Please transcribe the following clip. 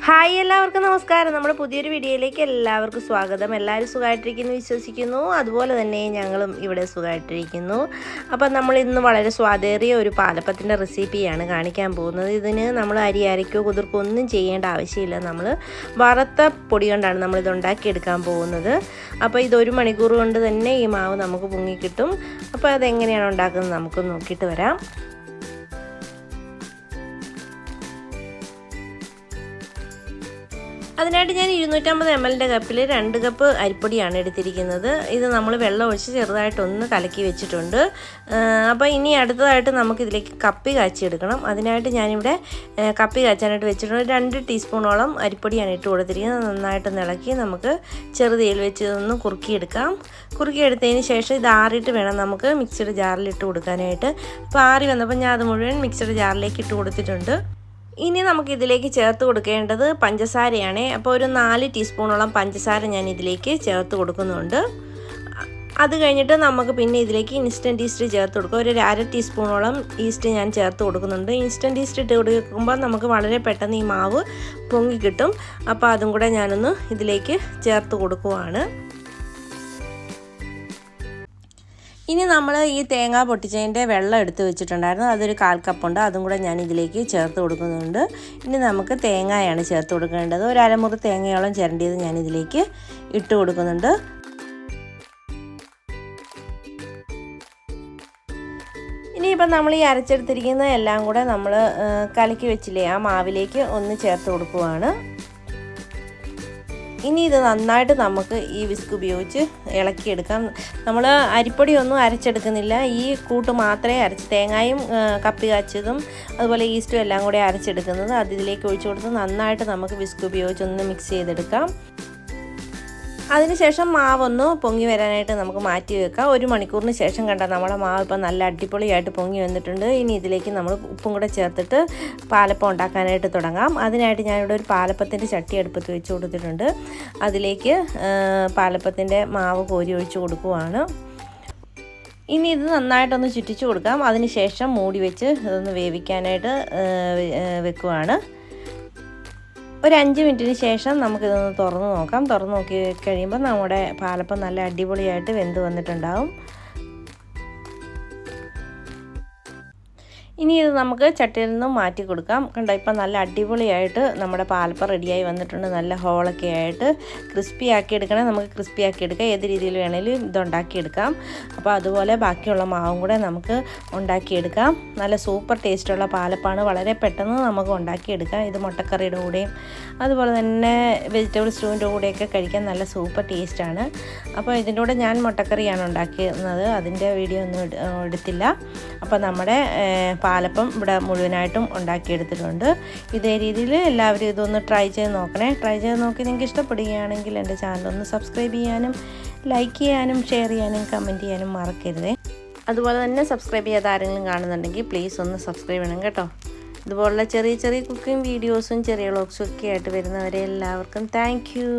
Hi, എല്ലാവർക്കും നമസ്കാരം. നമ്മുടെ പുതിയൊരു വീഡിയോയിലേക്ക് എല്ലാവർക്കും സ്വാഗതം. എല്ലാവരും സുഖമായിട്ടിരിക്കുന്നു വിശ്വസിക്കുന്നു. അതുപോലെ തന്നെ ഞങ്ങളും ഇവിടെ സുഖമായിട്ടിരിക്കുന്നു. അപ്പം നമ്മൾ ഇന്ന് വളരെ സ്വാദേറിയ ഒരു പാലപ്പത്തിൻ്റെ റെസിപ്പിയാണ് കാണിക്കാൻ പോകുന്നത്. ഇതിന് നമ്മൾ അരി അരയ്ക്കോ കുതിർക്കോ ഒന്നും ചെയ്യേണ്ട ആവശ്യമില്ല. നമ്മൾ വറുത്ത പൊടി കൊണ്ടാണ് നമ്മളിത് ഉണ്ടാക്കിയെടുക്കാൻ പോകുന്നത്. അപ്പോൾ ഇത് 1 മണിക്കൂർ കൊണ്ട് തന്നെ ഈ മാവ് നമുക്ക് പൊങ്ങിക്കിട്ടും. അപ്പോൾ അതെങ്ങനെയാണ് ഉണ്ടാക്കുന്നത് നമുക്ക് നോക്കിയിട്ട് വരാം. അതിനായിട്ട് ഞാൻ 250 ml കപ്പിൽ 2 കപ്പ് അരിപ്പൊടിയാണ് എടുത്തിരിക്കുന്നത്. ഇത് നമ്മൾ വെള്ളം ഒഴിച്ച് ചെറുതായിട്ടൊന്ന് കലക്കി വെച്ചിട്ടുണ്ട്. അപ്പോൾ ഇനി അടുത്തതായിട്ട് നമുക്കിതിലേക്ക് കപ്പി കാച്ചിയെടുക്കണം. അതിനായിട്ട് ഞാനിവിടെ കപ്പി കാച്ചാനായിട്ട് വെച്ചിട്ടുണ്ട്. 2 ടീസ്പൂണോളം അരിപ്പൊടിയാണ് ഇട്ട് കൊടുത്തിരിക്കുന്നത്. നന്നായിട്ട് ഇളക്കി നമുക്ക് ചെറുതീയിൽ വെച്ച് ഒന്ന് കുറുക്കിയെടുക്കാം. കുറുക്കിയെടുത്തതിന് ശേഷം ഇത് ആറിയിട്ട് വേണം നമുക്ക് മിക്സിയുടെ ജാറിൽ ഇട്ട് കൊടുക്കാനായിട്ട്. അപ്പോൾ ആറി വന്നപ്പോൾ ഞാൻ അത് മുഴുവൻ മിക്സിയുടെ ജാറിലേക്ക് ഇട്ട് കൊടുത്തിട്ടുണ്ട്. ഇനി നമുക്കിതിലേക്ക് ചേർത്ത് കൊടുക്കേണ്ടത് പഞ്ചസാരയാണ്. അപ്പോൾ ഒരു 4 ടീസ്പൂണോളം പഞ്ചസാര ഞാൻ ഇതിലേക്ക് ചേർത്ത് കൊടുക്കുന്നുണ്ട്. അത് കഴിഞ്ഞിട്ട് നമുക്ക് പിന്നെ ഇതിലേക്ക് ഇൻസ്റ്റൻറ്റ് ഈസ്റ്റ് ചേർത്ത് കൊടുക്കുക. ഒരു 1/2 ടീസ്പൂണോളം ഈസ്റ്റ് ഞാൻ ചേർത്ത് കൊടുക്കുന്നുണ്ട്. ഇൻസ്റ്റൻറ്റ് ഈസ്റ്റ് ഇട്ട് കൊടുക്കുമ്പോൾ നമുക്ക് വളരെ പെട്ടെന്ന് ഈ മാവ് പൊങ്ങി കിട്ടും. അപ്പോൾ അതും കൂടെ ഞാനൊന്ന് ഇതിലേക്ക് ചേർത്ത് കൊടുക്കുവാണ്. ഇനി നമ്മൾ ഈ തേങ്ങ പൊട്ടിച്ചതിൻ്റെ വെള്ളം എടുത്ത് വെച്ചിട്ടുണ്ടായിരുന്നു. അതൊരു 1/4 കപ്പുണ്ട്. അതും കൂടെ ഞാൻ ഇതിലേക്ക് ചേർത്ത് കൊടുക്കുന്നുണ്ട്. ഇനി നമുക്ക് തേങ്ങയാണ് ചേർത്ത് കൊടുക്കേണ്ടത്. ഒരു അരമുറി തേങ്ങയോളം ചിരണ്ടിയത് ഞാൻ ഇതിലേക്ക് ഇട്ട് കൊടുക്കുന്നുണ്ട്. ഇനിയിപ്പം നമ്മൾ ഈ അരച്ചെടുത്തിരിക്കുന്ന എല്ലാം കൂടെ നമ്മൾ കലക്കി വെച്ചില്ലേ ആ മാവിലേക്ക് ഒന്ന് ചേർത്ത് കൊടുക്കുവാണ്. ഇനി ഇത് നന്നായിട്ട് നമുക്ക് ഈ വിസ്ക് ഉപയോഗിച്ച് ഇളക്കിയെടുക്കാം. നമ്മൾ അരിപ്പൊടിയൊന്നും അരച്ചെടുക്കുന്നില്ല. ഈ കൂട്ട് മാത്രമേ തേങ്ങയും കപ്പി കാച്ചതും അതുപോലെ ഈസ്റ്റും എല്ലാം കൂടെ അരച്ചെടുക്കുന്നത്. അത് ഇതിലേക്ക് ഒഴിച്ചു കൊടുത്ത് നന്നായിട്ട് നമുക്ക് വിസ്ക് ഉപയോഗിച്ച് ഒന്ന് മിക്സ് ചെയ്തെടുക്കാം. അതിനുശേഷം മാവൊന്ന് പൊങ്ങി വരാനായിട്ട് നമുക്ക് മാറ്റി വെക്കാം. 1 മണിക്കൂറിന് ശേഷം കണ്ടാൽ നമ്മുടെ മാവ് ഇപ്പം നല്ല അടിപൊളിയായിട്ട് പൊങ്ങി വന്നിട്ടുണ്ട്. ഇനി ഇതിലേക്ക് നമ്മൾ ഉപ്പും കൂടെ ചേർത്തിട്ട് പാലപ്പം ഉണ്ടാക്കാനായിട്ട് തുടങ്ങാം. അതിനായിട്ട് ഞാനിവിടെ ഒരു പാലപ്പത്തിൻ്റെ ചട്ടി അടുപ്പത്ത് വെച്ച് കൊടുത്തിട്ടുണ്ട്. അതിലേക്ക് പാലപ്പത്തിൻ്റെ മാവ് കോരി ഒഴിച്ച് കൊടുക്കുവാണ്. ഇനി ഇത് നന്നായിട്ടൊന്ന് ചുറ്റിച്ച് കൊടുക്കാം. അതിന് ശേഷം മൂടി വെച്ച് ഇതൊന്ന് വേവിക്കാനായിട്ട് വെക്കുവാണ്. ഒരു 5 മിനിറ്റിന് ശേഷം നമുക്കിതൊന്ന് തുറന്ന് നോക്കാം. തുറന്ന് നോക്കി കഴിയുമ്പോൾ നമ്മുടെ പാലപ്പം നല്ല അടിപൊളിയായിട്ട് വെന്ത് വന്നിട്ടുണ്ടാവും. ഇനി ഇത് നമുക്ക് ചട്ടിയിൽ നിന്നും മാറ്റി കൊടുക്കാം. കണ്ടോ, ഇപ്പം നല്ല അടിപൊളിയായിട്ട് നമ്മുടെ പാലപ്പം റെഡിയായി വന്നിട്ടുണ്ട്. നല്ല ഹോളൊക്കെ ആയിട്ട് ക്രിസ്പി ആക്കി എടുക്കണേ. നമുക്ക് ക്രിസ്പി ആക്കി എടുക്കാം. ഏത് രീതിയിൽ വേണമെങ്കിലും ഇതുണ്ടാക്കിയെടുക്കാം. അപ്പോൾ അതുപോലെ ബാക്കിയുള്ള മാവും കൂടെ നമുക്ക് ഉണ്ടാക്കിയെടുക്കാം. നല്ല സൂപ്പർ ടേസ്റ്റുള്ള പാലപ്പാണ്. വളരെ പെട്ടെന്ന് നമുക്ക് ഉണ്ടാക്കിയെടുക്കാം. ഇത് മുട്ടക്കറിയുടെ കൂടെയും അതുപോലെ തന്നെ വെജിറ്റബിൾ സ്റ്റൂവിൻ്റെ കൂടെയൊക്കെ കഴിക്കാൻ നല്ല സൂപ്പർ ടേസ്റ്റാണ്. അപ്പോൾ ഇതിൻ്റെ കൂടെ ഞാൻ മുട്ടക്കറിയാണ് ഉണ്ടാക്കുന്നത്. അതിൻ്റെ വീഡിയോ ഒന്നും എടുത്തില്ല. അപ്പോൾ നമ്മുടെ പാലപ്പം ഇവിടെ മുഴുവനായിട്ടും ഉണ്ടാക്കിയെടുത്തിട്ടുണ്ട്. ഇതേ രീതിയിൽ എല്ലാവരും ഇതൊന്ന് ട്രൈ ചെയ്ത് നോക്കണേ. ട്രൈ ചെയ്ത് നോക്കി നിങ്ങൾക്ക് ഇഷ്ടപ്പെടുകയാണെങ്കിൽ എൻ്റെ ചാനലൊന്ന് സബ്സ്ക്രൈബ് ചെയ്യാനും ലൈക്ക് ചെയ്യാനും ഷെയർ ചെയ്യാനും കമൻറ്റ് ചെയ്യാനും മറക്കരുതേ. അതുപോലെ തന്നെ സബ്സ്ക്രൈബ് ചെയ്യാതെ ആരെങ്കിലും കാണുന്നുണ്ടെങ്കിൽ പ്ലീസ് ഒന്ന് സബ്സ്ക്രൈബ് ചെയ്യണം കേട്ടോ. ഇതുപോലുള്ള ചെറിയ ചെറിയ കുക്കിംഗ് വീഡിയോസും ചെറിയ വ്ളോഗ്സും ഒക്കെ ആയിട്ട് വരുന്നവരെ എല്ലാവർക്കും താങ്ക് യു.